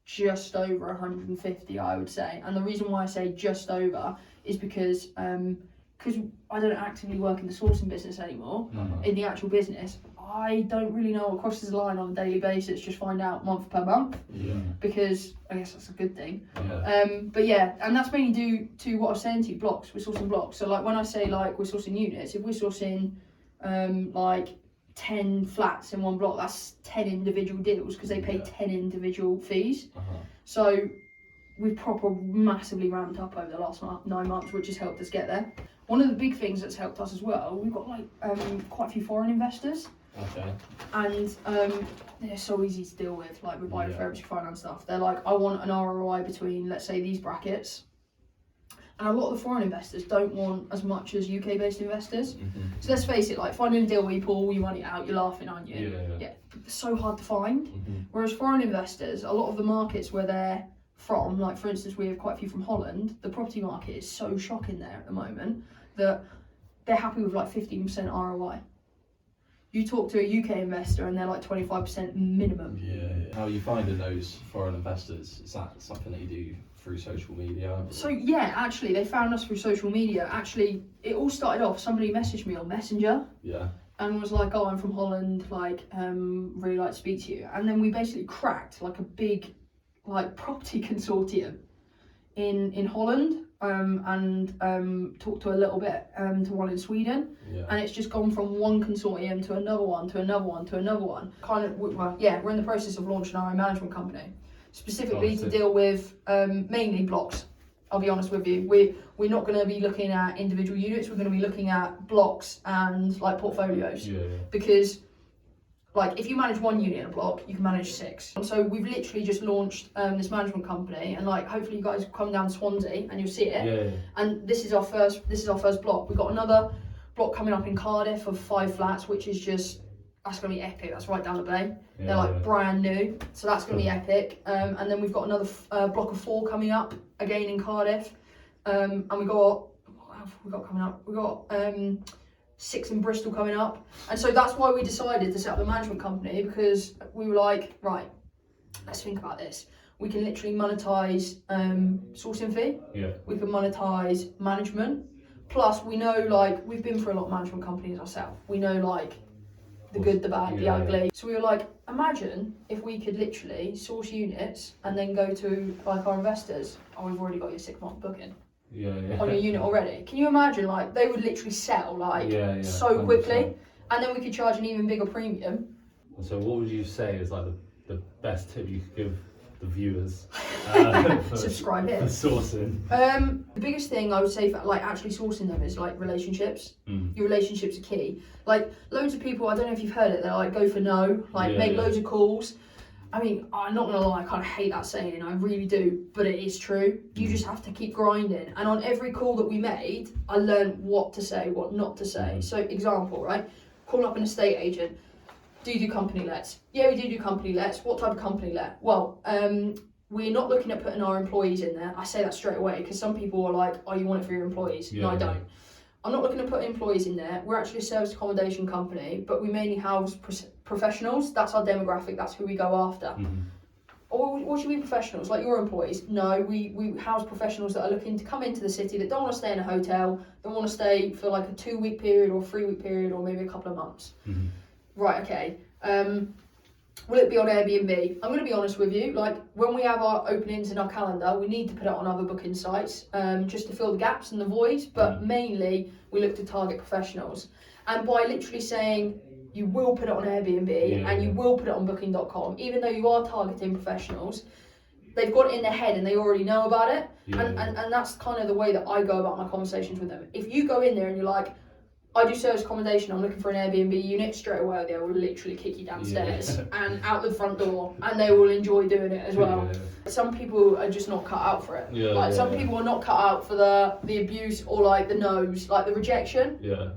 just over 150, I would say. And the reason why I say just over is because I don't actively work in the sourcing business anymore. In the actual business, I don't really know what crosses the line on a daily basis, just find out month per month. Yeah. Because I guess that's a good thing. Yeah. But yeah, and that's mainly due to what I was saying to you, blocks. We're sourcing blocks. So like when I say like we're sourcing units, if we're sourcing like 10 flats in one block, that's 10 individual deals because they pay 10 individual fees. So we've massively ramped up over the last 9 months, which has helped us get there. One of the big things that's helped us as well, we've got like quite a few foreign investors. Okay. And they're so easy to deal with, like with biorefurbishing finance stuff. They're like, I want an ROI between, let's say, these brackets. And a lot of the foreign investors don't want as much as UK-based investors. So let's face it, like finding a deal where you pull all your money out, you're laughing, aren't you? Yeah. It's so hard to find. Whereas foreign investors, a lot of the markets where they're from, like for instance, we have quite a few from Holland, the property market is so shocking there at the moment that they're happy with like 15% ROI. You talk to a UK investor and they're like 25% minimum. Yeah. How are you finding those foreign investors? Is that something that you do through social media? So yeah, actually they found us through social media. Actually, it all started off, somebody messaged me on Messenger. Yeah. And was like, oh, I'm from Holland, like, really like to speak to you. And then we basically cracked like a big, like, property consortium in Holland, and talked to a little bit to one in Sweden. Yeah. And it's just gone from one consortium to another one, to another one, to another one. Kind of, well, yeah, we're in the process of launching our own management company, specifically to deal with mainly blocks. I'll be honest with you, we're not going to be looking at individual units, we're going to be looking at blocks and like portfolios. Because like if you manage one unit in a block, you can manage 6. And so we've literally just launched this management company, and like hopefully you guys come down to Swansea and you'll see it. And this is our first block. We've got another block coming up in Cardiff of 5 flats, which is just, that's going to be epic. That's right down the bay. They're like brand new, so that's going to be epic. And then we've got another block of 4 coming up again in Cardiff. And we got, what have we got coming up? We got 6 in Bristol coming up. And so that's why we decided to set up the management company, because we were like, right, let's think about this. We can literally monetize sourcing fee. We can monetize management. Plus we know, like, we've been through a lot of management companies ourselves. We know like the good, the bad, the ugly. So we were like, imagine if we could literally source units and then go to like our investors. Oh, we've already got your 6-month booking on your unit already. Can you imagine, like, they would literally sell like so quickly, and then we could charge an even bigger premium. So what would you say is like the best tip you could give the viewers Subscribe here. for sourcing? The biggest thing I would say for like actually sourcing them is like relationships. Your relationships are key. Like loads of people, I don't know if you've heard it, they're like go for no, like make loads of calls. I mean, I'm not gonna lie, I kind of hate that saying, I really do, but it is true. You just have to keep grinding. And on every call that we made, I learned what to say, what not to say. So example, right? Call up an estate agent. Do you do company lets? Yeah, we do company lets. What type of company let? Well, we're not looking at putting our employees in there. I say that straight away because some people are like, oh, you want it for your employees? No, I don't. I'm not looking to put employees in there. We're actually a service accommodation company, but we mainly house professionals. That's our demographic. That's who we go after. Or what should be professionals? Like your employees? No, we house professionals that are looking to come into the city, that don't want to stay in a hotel, don't want to stay for like a 2-week period or 3-week period or maybe a couple of months. Right, okay. Will it be on Airbnb? I'm going to be honest with you, like when we have our openings in our calendar, we need to put it on other booking sites just to fill the gaps and the voids, but mainly we look to target professionals. And by literally saying you will put it on Airbnb and you will put it on booking.com, even though you are targeting professionals, they've got it in their head and they already know about it. And that's kind of the way that I go about my conversations with them. If you go in there and you're like, I do service accommodation, I'm looking for an Airbnb unit, straight away they will literally kick you downstairs and out the front door, and they will enjoy doing it as well. Some people are just not cut out for it. Some people are not cut out for the abuse or like the no's, like the rejection.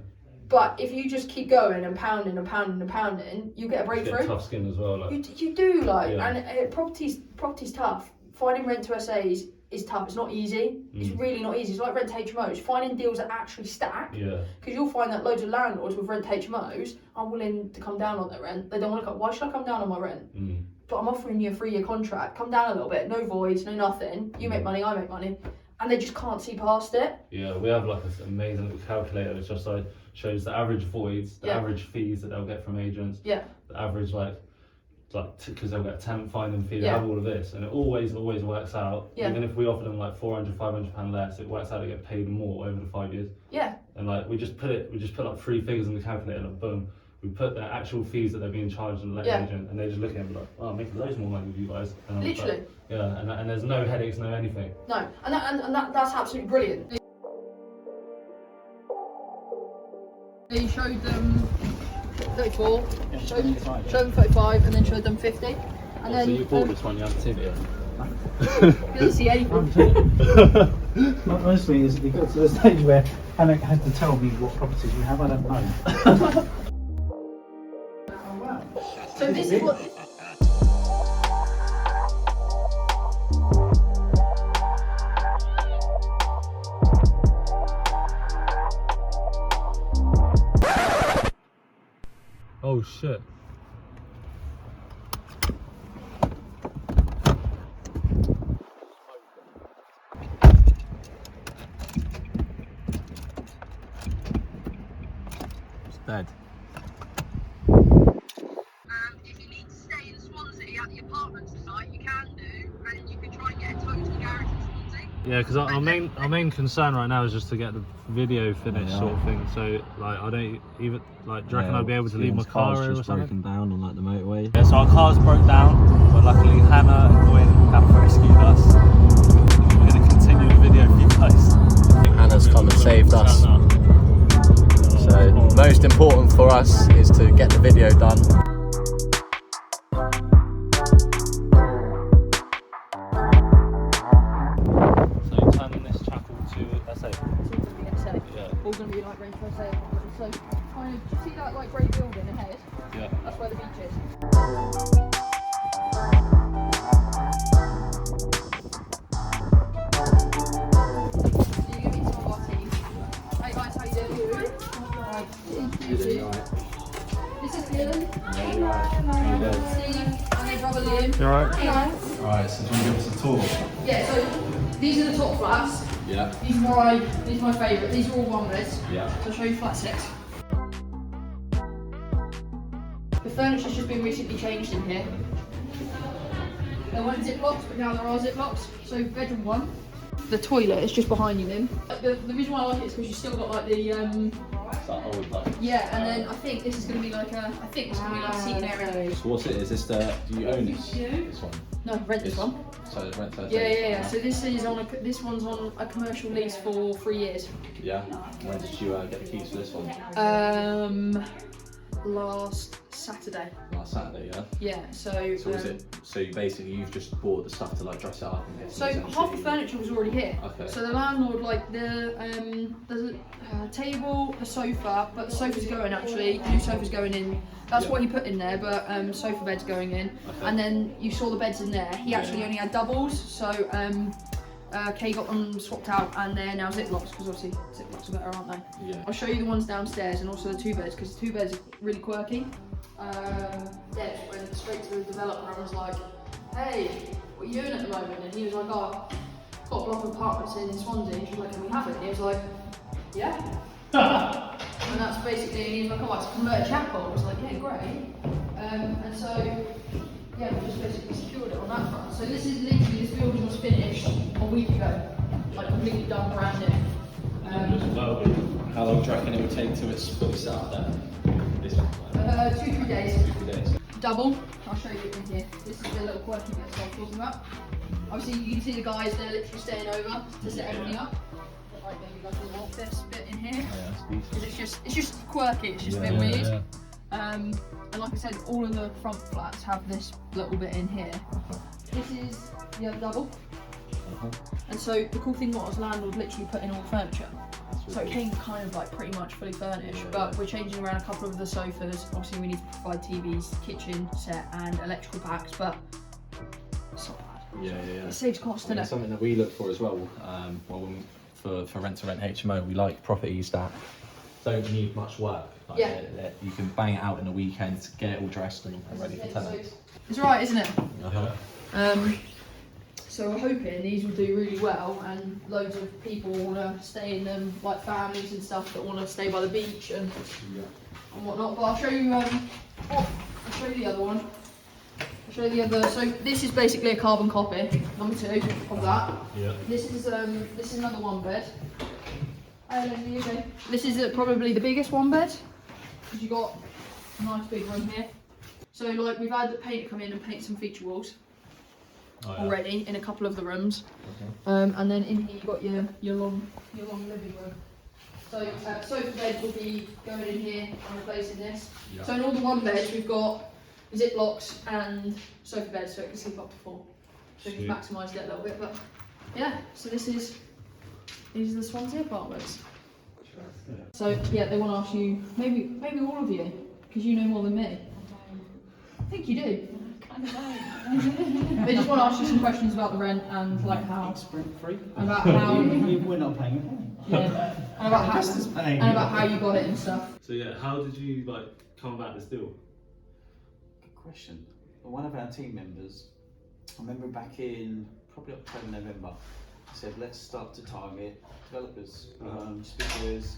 But if you just keep going and pounding and pounding and pounding, you get a breakthrough. Get tough skin as well. Like. You do, like, and property's tough. Finding rent to SAs is tough. It's not easy. It's really not easy. It's like rent to HMOs. Finding deals that actually stack. Because you'll find that loads of landlords with rent to HMOs are willing to come down on their rent. They don't want to come. Why should I come down on my rent? But I'm offering you a 3-year contract. Come down a little bit. No voids, no nothing. You make money, I make money. and they just can't see past it. Yeah, we have like this amazing little calculator which just like shows the average voids, the average fees that they'll get from agents, the average like because they'll get a tenant finding fee, they have all of this, and it always works out. Even if we offer them like £400-500 less, it works out to get paid more over the 5 years. And like we just put like 3 figures in the calculator, like boom. We put their actual fees that they're being charged on the letting agent, and they're just looking at me like, oh, I'm making loads more money with you guys. And I'm Literally. Like, yeah, and there's no headaches, no anything. No, and that's absolutely brilliant. They showed them 34, showed them 35, and then showed them 50. And then so you bought this one, you haven't seen it yet? Doesn't see anything. Honestly, it's got to the stage where Hannah had to tell me what properties we have. I don't know. So this is what. Oh shit. It's dead. If you need to stay in Swansea at the apartments tonight, you can do, and you can try and get a total garage in Swansea. Yeah, because our main concern right now is just to get the video finished, sort of thing. So like, I don't even like. Do you reckon I'd be able to leave my car here or something? Broken down on like the motorway. Yeah, so our cars broke down, but luckily Hannah and Gwyn have rescued us. We're going to continue the video for you guys. Hannah's come and saved us. So most important for us is to get the video done. So turning this chapel to SA. Yeah. All going to be like rainbow SA. So kind of, do you see that like grey building ahead? Yeah. That's where the beach is. This is Dylan. Steve, and their brother Liam. You alright? Alright, so do you want to give us a tour? Yeah, so these are the top flats. Yeah. These are my favourite. These are all one beds. Yeah. So I'll show you flat 6. The furniture's just been recently changed in here. There weren't ziplocs, but now there are ziplocs. So bedroom 1. The toilet is just behind you, Liam. The reason why I like it is because you've still got like the yeah, and then I think this is going to be like a seating area. So what's it? Is this the? Do you own this? This one? No, rent this one. So rent. Yeah. So this one's on a commercial lease for 3 years. Yeah. When did you get the keys for this one? Last Saturday. Last Saturday, yeah. Yeah. So is it? So you've just bought the stuff to like dress it up and get. So half the furniture was already here. Okay. So the landlord, like there's a table, a sofa, but the sofa's going actually. New sofa's going in. That's what he put in there, but sofa bed's going in. Okay. And then you saw the beds in there. He actually only had doubles, so Kay got them swapped out, and they're now ziplocs because obviously ziplocs are better, aren't they? Yeah. I'll show you the ones downstairs and also the 2 beds because the 2 beds are really quirky. Deb went straight to the developer and was like, "Hey, what are you doing at the moment?" And he was like, "Oh, I've got a block of apartments in Swansea." And she was like, "Can we have it?" And he was like, "Yeah." And that's basically, and he was like, "Oh, it's a converted chapel." I was like, "Yeah, great." And so, yeah, we just basically secured it on that front. So this is literally, this building was finished a week ago, like completely done, brand new. How long do you reckon it would take till it's fully set up there? 2-3 days. 2 days. Double. I'll show you in here. This is the little quirky bits I was talking about. Obviously, you can see the guys, they're literally staying over to set everything up. Like maybe like a little office bit in here. Yeah, that's decent. It's just quirky. It's just a bit weird. Yeah. And like I said, all of the front flats have this little bit in here. This is the other double. And so the cool thing was landlord literally put in all the furniture. So it came kind of like pretty much fully furnished, but we're changing around a couple of the sofas. Obviously we need to provide TVs, kitchen set and electrical packs, but it's not bad. Yeah. It saves cost, doesn't it? Something that we look for as well, for rent to rent HMO, we like properties that don't need much work. Like you can bang it out in a weekend, get it all dressed and ready for tenants. It's alright, isn't it? So we're hoping these will do really well, and loads of people want to stay in them, like families and stuff that want to stay by the beach and whatnot. But I'll show you. I'll show you the other one. I'll show you the other. So this is basically a carbon copy, number 2 of that. Yeah. This is another one bed. This is probably the biggest one bed, because you got a nice big room here. So like we've had the painter come in and paint some feature walls. Already in a couple of the rooms, and then in here you've got your long living room. So sofa bed will be going in here and replacing this. Yeah. So in all the one beds we've got zip locks and sofa beds, so it can sleep up to 4. So we've maximised it a little bit, but yeah. So these are the Swansea apartments. So yeah, they want to ask you, maybe all of you, because you know more than me. I think you do. They just want to ask you some questions about the rent and like how Free. about how We're not paying a penny. yeah, and about how you got it and stuff. So yeah, how did you like come about this deal? Good question. One of our team members, I remember back in probably October, November, said let's start to target developers, just because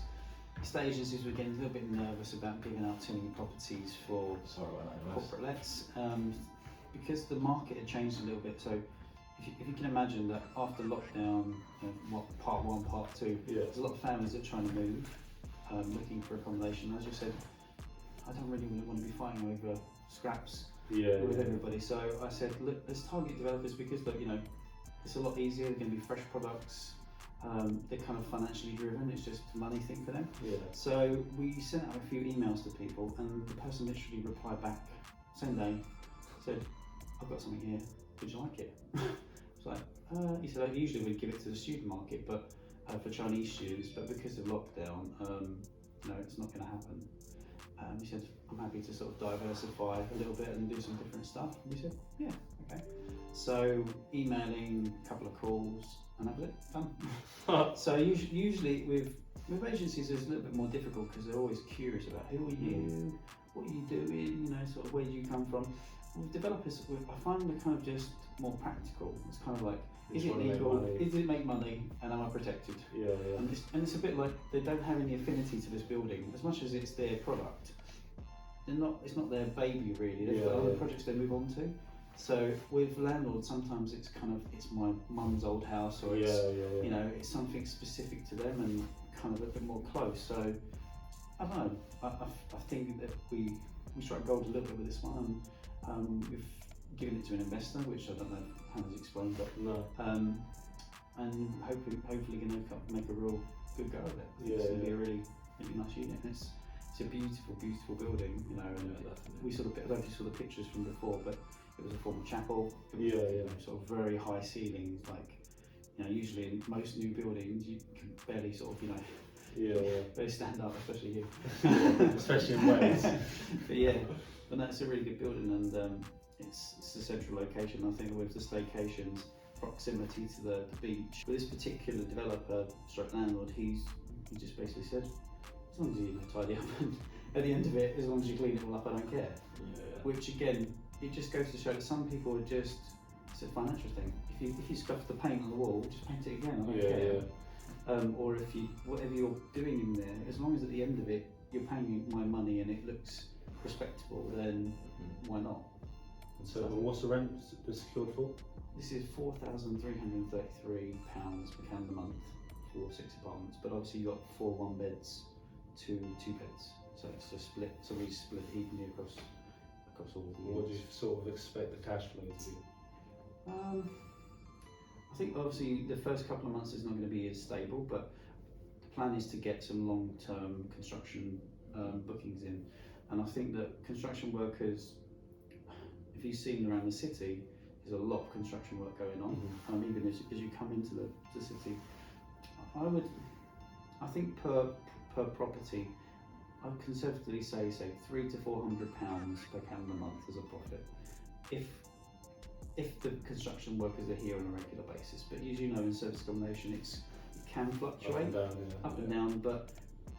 estate agencies were getting a little bit nervous about giving out too many properties for corporate lets. Because the market had changed a little bit, so if you can imagine that after lockdown, part 1, part 2, there's a lot of families that are trying to move, looking for accommodation. As you said, I don't really want to be fighting over scraps with everybody. So I said, look, let's target developers because look, it's a lot easier. They're going to be fresh products. They're kind of financially driven. It's just a money thing for them. Yeah. So we sent out a few emails to people, and the person literally replied back same day, said, I've got something here, would you like it? It's like, he said, I usually would give it to the student market, but for Chinese students, but because of lockdown, it's not going to happen. He said, I'm happy to sort of diversify a little bit and do some different stuff. And we said, yeah, okay. So emailing, a couple of calls, and that was it, done. So usually with agencies, it's a little bit more difficult because they're always curious about who are you, what are you doing, sort of where do you come from. With developers, I find they're kind of just more practical. It's kind of like, is it legal? Does it make money? And am I protected? Yeah. And it's a bit like they don't have any affinity to this building as much as it's their product. It's not their baby really. They've got other projects they move on to. So with landlords, sometimes it's my mum's old house, or it's something specific to them and kind of a bit more close. So I don't know. I think that we struck gold a little bit with this one. We've given it to an investor, which I don't know if Hannah's explained, but no. And hopefully going to make a real good go of it. It's going to be a really, really nice unit. And it's a beautiful, beautiful building, And we I don't know if you saw the pictures from before, but it was a former chapel. It was, sort of very high ceilings, like usually in most new buildings you can barely sort of barely stand up, especially you, especially in Wales. But no, it's a really good building, and it's a central location. I think with the staycations, proximity to the beach. With this particular developer, landlord, he just basically said, as long as you tidy up, and at the end of it, as long as you clean it all up, I don't care. Which again, it just goes to show that some people are just, it's a financial thing. If you scuff the paint on the wall, just paint it again, I don't care. Or if whatever you're doing in there, as long as at the end of it, you're paying my money and it looks respectable, then why not? So what's the rent secured for? This is £4,333 per calendar month for 6 apartments, but obviously you've got 4 1-beds, 2 2-beds, so it's just split. So we split evenly across all the years. What do you sort of expect the cash flow to be? I think obviously the first couple of months is not going to be as stable, but the plan is to get some long-term construction bookings in. And I think that construction workers, if you've seen around the city, there's a lot of construction work going on. Even as you come into the city, I think per property, I would conservatively say £300 to £400 per calendar month as a profit, if the construction workers are here on a regular basis. But as you know, in service accommodation, it can fluctuate up and down. But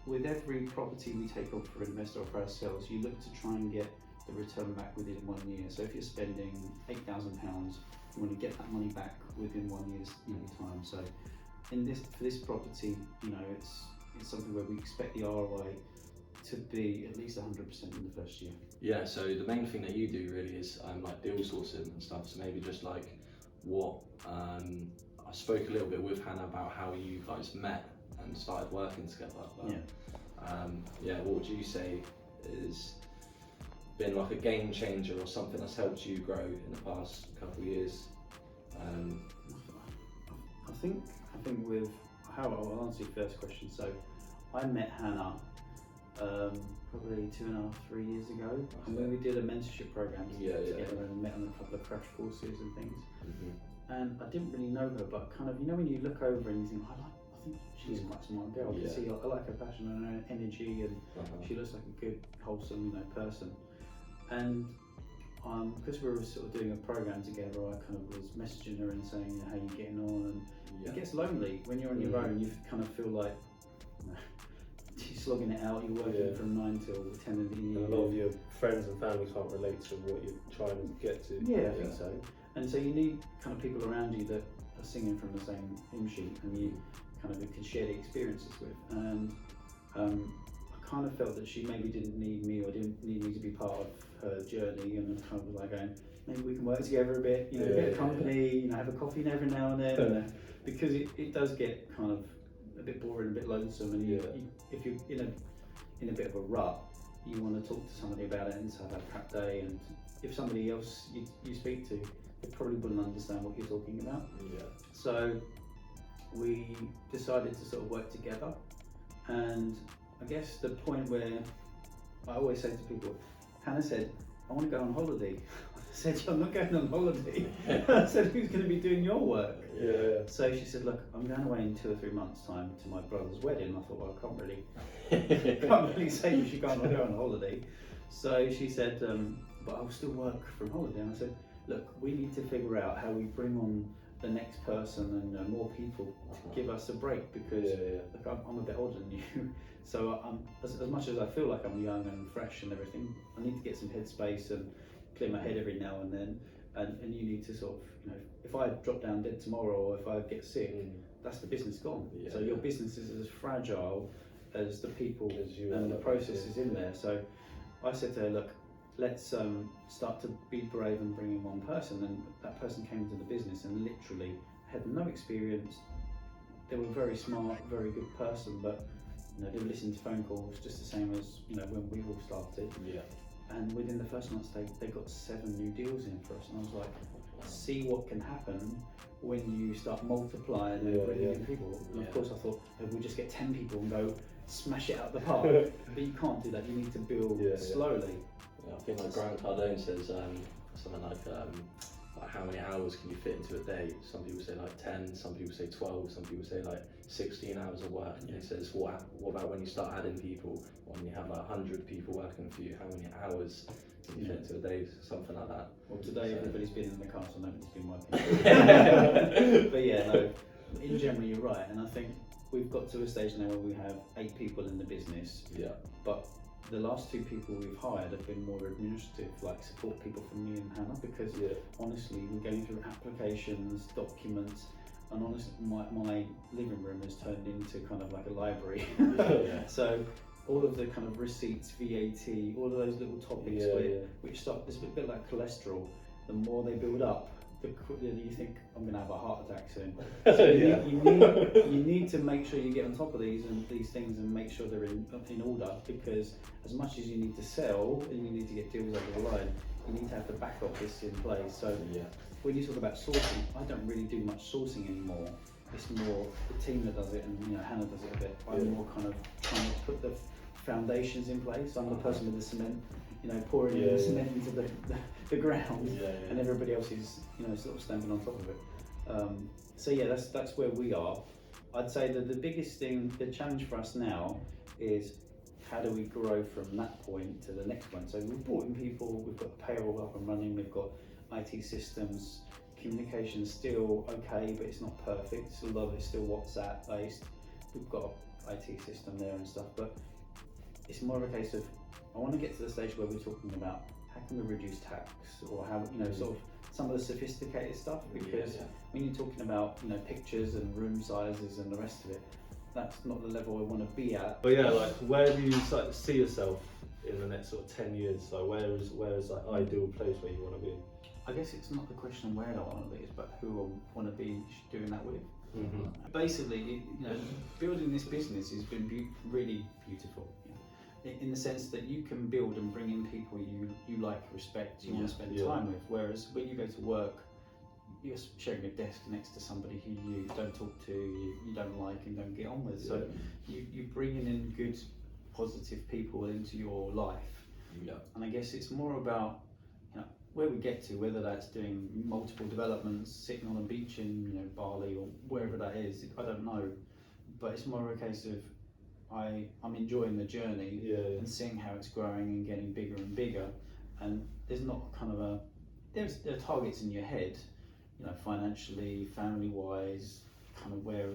with every property we take on for investor or for ourselves, you look to try and get the return back within 1 year. So if you're spending £8,000 we want to get that money back within 1 year's time. So for this property, it's something where we expect the ROI to be at least 100% in the first year. Yeah, so the main thing that you do really is like deal sourcing and stuff. So maybe just like what I spoke a little bit with Hannah about how you guys met and started working together. But, what would you say is been like a game changer or something that's helped you grow in the past couple of years? I think with how I'll answer your first question. So I met Hannah probably 2.5, 3 years ago, and when we did a mentorship program together and met on a couple of crash courses and things. And I didn't really know her, but kind of, when you look over and you think, I think she's quite a smart girl. I can see, I like her passion and her energy, and she looks like a good, wholesome, person. And because we were sort of doing a program together, I kind of was messaging her and saying, how you getting on? And it gets lonely when you're on your own. You kind of feel like you're slogging it out. You're working from 9 till 10 in the evening. And a lot of your friends and family can't relate to what you're trying to get to. Yeah, I think so. And so you need kind of people around you that are singing from the same hymn sheet, and you kind of can share the experiences with. And I kind of felt that she maybe didn't need me or didn't need me to be part of her journey, and I kind of was like going, maybe we can work together a bit, a bit of company, have a coffee every now and then, because it does get kind of a bit boring, a bit lonesome, and if you're in a bit of a rut, you want to talk to somebody about it and say, I've had a crap day, and if somebody else you speak to, they probably wouldn't understand what you're talking about. So we decided to sort of work together, and I guess the point where I always say to people, Hannah said, I want to go on holiday. I said, I'm not going on holiday. I said, who's going to be doing your work? So she said, look, I'm going away in 2 or 3 months' time to my brother's wedding. I thought, well, I can't really say you should go on holiday. So she said, but I'll still work from holiday. And I said, look, we need to figure out how we bring on the next person and more people to give us a break, because look, I'm a bit older than you. So as much as I feel like I'm young and fresh and everything, I need to get some headspace and clear my head every now and then. And you need to sort of, if I drop down dead tomorrow or if I get sick, that's the business gone. So your business is as fragile as the people and the processes in there. So I said to her, look, let's start to be brave and bring in one person. And that person came into the business and literally had no experience. They were very smart, very good person, but they were listening to phone calls just the same as when we all started. And within the first month, they got 7 new deals in for us, and I was like, see what can happen when you start multiplying and bringing in people. And of course I thought, we'll just get 10 people and go smash it out the park. But you can't do that. You need to build slowly. I think like Grant Cardone says something like how many hours can you fit into a day? Some people say like 10, some people say 12, some people say like 16 hours of work. And he says, what about when you start adding people? When you have like 100 people working for you, how many hours can you fit into a day? Something like that. Well, today everybody's been in the car, so nobody's been working. But in general you're right, and I think we've got to a stage now where we have 8 people in the business. But the last 2 people we've hired have been more administrative, like support people from me and Hannah, because honestly, we're going through applications, documents, and honestly, my living room has turned into kind of like a library. So all of the kind of receipts, VAT, all of those little topics which start, it's a bit like cholesterol. The more they build up, the quicker you think, I'm going to have a heart attack soon. So you need to make sure you get on top of these things and make sure they're in order, because as much as you need to sell and you need to get deals over the line, you need to have the back office in place. So when you talk about sourcing, I don't really do much sourcing anymore. It's more the team that does it, and Hannah does it a bit. I'm more kind of trying to put the foundations in place. I'm the person with the cement, pouring the cement into the ground, and everybody else is sort of stamping on top of it. That's where we are. I'd say that the biggest thing, the challenge for us now is how do we grow from that point to the next point. So we've brought in people, we've got payroll up and running, we've got IT systems, communication still okay, but it's not perfect. A lot of it's still WhatsApp based. We've got an IT system there and stuff, but it's more of a case of, I want to get to the stage where we're talking about how can we reduce tax, or how, sort of some of the sophisticated stuff, because when you're talking about, you know, pictures and room sizes and the rest of it, that's not the level I want to be at. But yeah, like where do you sort of see yourself in the next sort of 10 years? So where is like ideal place where you want to be? I guess it's not the question where I want to be, but who I want to be doing that with. Basically, you know, building this business has been really beautiful, in the sense that you can build and bring in people you like, respect, you want to spend time with. Whereas when you go to work, you're sharing a desk next to somebody who you don't talk to, you don't like and don't get on with. So you're bringing in good, positive people into your life. And I guess it's more about, you know, where we get to, whether that's doing multiple developments, sitting on a beach in, you know, Bali or wherever that is, I don't know. But it's more of a case of I'm enjoying the journey and seeing how it's growing and getting bigger and bigger. And there's not kind of there are targets in your head, you know, financially, family-wise, kind of where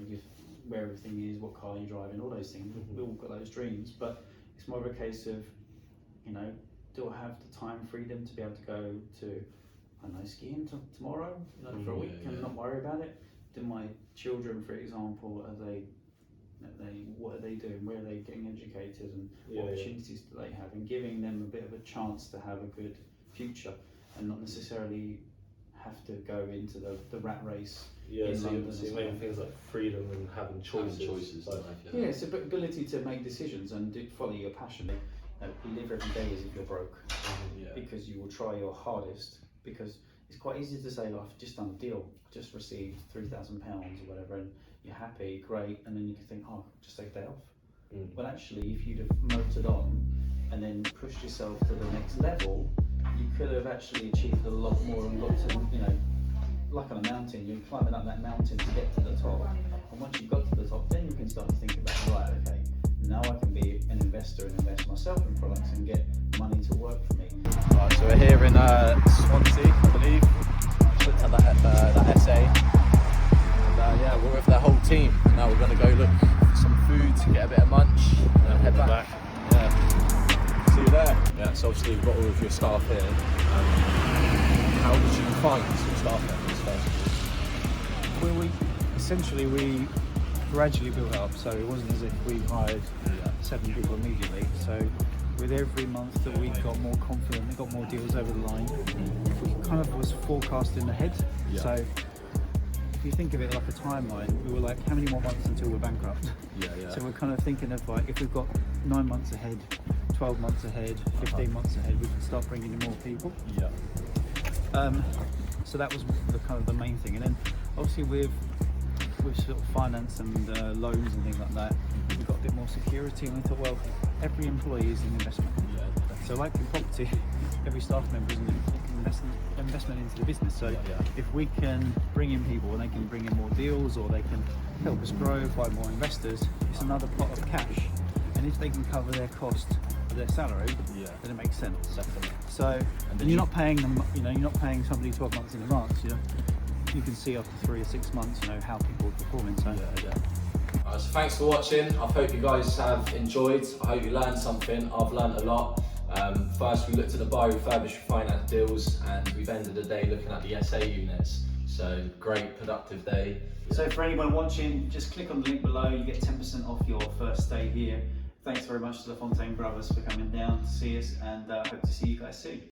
everything is, what car you're driving, all those things. We've all got those dreams, but it's more of a case of, you know, do I have the time freedom to be able to go to, I don't know, skiing tomorrow, you know, for a week and not worry about it? Do my children, for example, what are they doing? Where are they getting educated, and what opportunities do they have? And giving them a bit of a chance to have a good future, and not necessarily have to go into the rat race. So you're making things like freedom and having choices. It's the ability to make decisions and follow your passion. You know, live every day as if you're broke, because you will try your hardest. Because it's quite easy to say, I've just done a deal, just received £3,000 or whatever, and you're happy, great, and then you can think, oh, just take a day off. But actually, if you'd have motored on and then pushed yourself to the next level, you could have actually achieved a lot more and got to, you know, like on a mountain, you're climbing up that mountain to get to the top. And once you've got to the top, then you can start to think about, right, okay, now I can be an investor and invest myself in products and get money to work for me. Right, so we're here in Swansea, I believe. Just looked at that essay. And we're with the whole team. Now we're going to go look for some food, get a bit of munch, and then head back. See you there. Yeah, so obviously we've got all of your staff here. How did you find your staff here? Well, we gradually built up, so it wasn't as if we hired 7 people immediately. So with every month that we got more confident, we got more deals over the line, we kind of was forecasting ahead. So if you think of it like a timeline, we were like, how many more months until we're bankrupt? So we're kind of thinking of like, if we've got 9 months ahead, 12 months ahead, 15 months ahead, we can start bringing in more people. So that was the main thing. And then obviously with sort of finance and loans and things like that, we got a bit more security, and we thought, well, every employee is an investment. So like in property, every staff member is an investment into the business. So if we can bring in people and they can bring in more deals, or they can help us grow, find more investors, it's another pot of cash. And if they can cover their cost of their salary, then it makes sense. So and you're not paying them, you know, you're not paying somebody 12 months in advance. You can see after 3 or 6 months, you know, how people are performing. So so thanks for watching. I hope you guys have enjoyed. I hope you learned something. I've learned a lot. First we looked at the buy, refurbish, refinance deals, and we've ended the day looking at the SA units. So great, productive day. So for anyone watching, just click on the link below. You get 10% off your first stay here. Thanks very much to the Fontaine brothers for coming down to see us, and hope to see you guys soon.